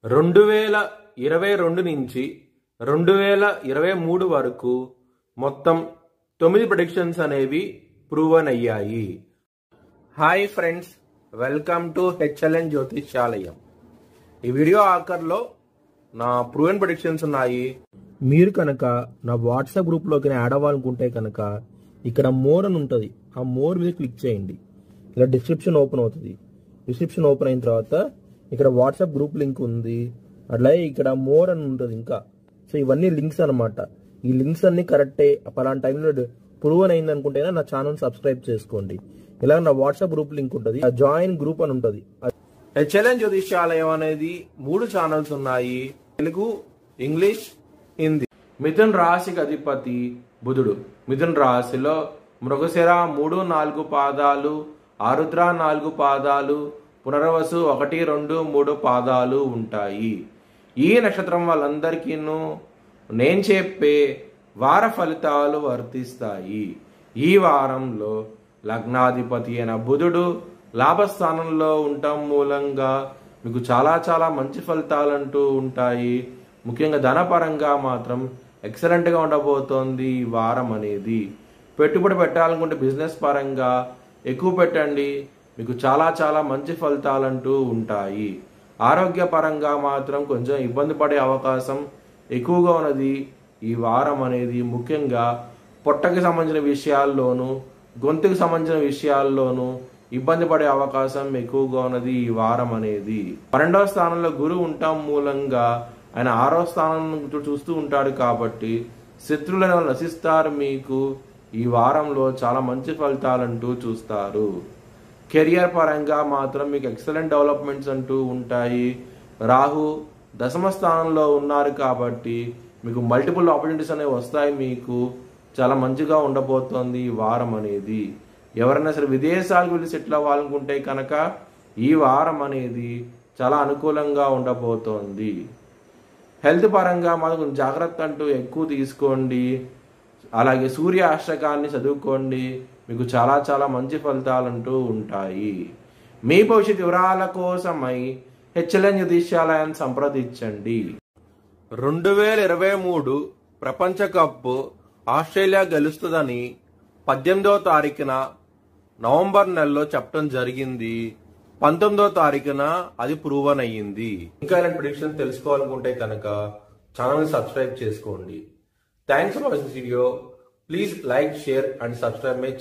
2022 నుంచి 2023 వరకు మొత్తం 9 ప్రెడిక్షన్స్ అనేవి ప్రూవన్ అయ్యాయి. Hi friends, welcome to HLN Jyotishyalayam. ఈ వీడియో ఆఖర్లో నా ప్రూవన్ ప్రెడిక్షన్స్ ఉన్నాయి. మీరు కనుక నా వాట్సాప్ గ్రూప్లోకి యాడ్ అవ్వాలనుకుంటే కనుక ఇక్కడ మోర్ అని ఉంటుంది, ఆ మోర్ మీద క్లిక్ చేయండి. ఇలా డిస్క్రిప్షన్ ఓపెన్ అవుతుంది. డిస్క్రిప్షన్ ఓపెన్ అయిన తర్వాత ఇక్కడ వాట్సాప్ గ్రూప్ లింక్ ఉంది, అట్లాగే ఇక్కడ మోర్ అని ఉంటుంది ఇంకా. సో ఇవన్నీ లింక్స్ అనమాట. ఈ లింక్స్ అన్ని కరెక్టే. పలానా టైంలో ప్రూవన్ అయింది అనుకుంటేనే నా ఛానల్ సబ్స్క్రైబ్ చేసుకోండి. ఇలా నా వాట్సాప్ గ్రూప్ లింక్ ఉంటుంది, జాయిన్ గ్రూప్ అని ఉంటుంది. హెచ్ఎల్ఎన్ జ్యోతిష్యాలయం అనేది 3 ఛానల్స్ ఉన్నాయి, తెలుగు, ఇంగ్లీష్, హిందీ. మిథున్ రాశికి అధిపతి బుధుడు. మిథున్ రాశిలో మృగశిర 3, 4 పాదాలు, ఆరుద్ర 4 పాదాలు, పునర్వసు 1, 2, 3 పాదాలు ఉంటాయి. ఈ నక్షత్రం వాళ్ళందరికీ నేను చెప్పే వార ఫలితాలు వర్తిస్తాయి. ఈ వారంలో లగ్నాధిపతి అయిన బుధుడు లాభస్థానంలో ఉండటం మూలంగా మీకు చాలా మంచి ఫలితాలంటూ ఉంటాయి. ముఖ్యంగా ధనపరంగా మాత్రం ఎక్సలెంట్గా ఉండబోతోంది ఈ వారం అనేది. పెట్టుబడి పెట్టాలనుకుంటే బిజినెస్ పరంగా ఎక్కువ పెట్టండి, మీకు చాలా మంచి ఫలితాలంటూ ఉంటాయి. ఆరోగ్యపరంగా మాత్రం కొంచెం ఇబ్బంది పడే అవకాశం ఎక్కువగా ఉన్నది ఈ వారం అనేది. ముఖ్యంగా పొట్టకి సంబంధించిన విషయాల్లోనూ, గొంతుకు సంబంధించిన విషయాల్లోనూ ఇబ్బంది పడే అవకాశం ఎక్కువగా ఉన్నది ఈ వారం అనేది. 12వ స్థానంలో గురువు ఉండటం మూలంగా ఆయన 6వ స్థానం చూస్తూ ఉంటాడు కాబట్టి శత్రువులను నశిస్తారు. మీకు ఈ వారంలో చాలా మంచి ఫలితాలంటూ చూస్తారు. కెరియర్ పరంగా మాత్రం మీకు ఎక్సలెంట్ డెవలప్మెంట్స్ అంటూ ఉంటాయి. రాహు దశమ స్థానంలో ఉన్నారు కాబట్టి మీకు మల్టిపుల్ ఆపర్చునిటీస్ అనేవి వస్తాయి. మీకు చాలా మంచిగా ఉండబోతోంది ఈ వారం అనేది. ఎవరైనా సరే విదేశాలకు వెళ్ళి సెటిల్ అవ్వాలనుకుంటే కనుక ఈ వారం అనేది చాలా అనుకూలంగా ఉండబోతోంది. హెల్త్ పరంగా మాత్రం జాగ్రత్త అంటూ ఎక్కువ తీసుకోండి. అలాగే సూర్య అష్టకాన్ని చదువుకోండి, మీకు చాలా మంచి ఫలితాలంటూ ఉంటాయి. మీ భవిష్యత్ వివరాల కోసమై హెచ్ఎల్ఎన్ జ్యోతిష్యాలయాన్ని సంప్రదించండి. 2023 ప్రపంచ కప్ ఆస్ట్రేలియా గెలుస్తుందని 18వ తారీఖున నవంబర్ నెలలో చెప్పడం జరిగింది. 19వ తారీఖున అది ప్రూవన్ అయ్యింది. ఇంకా ఇలాంటి ప్రిడిక్షన్ తెలుసుకోవాలనుకుంటే కనుక ఛానల్ సబ్స్క్రైబ్ చేసుకోండి. Thanks for watching video. Please like, share and subscribe my channel.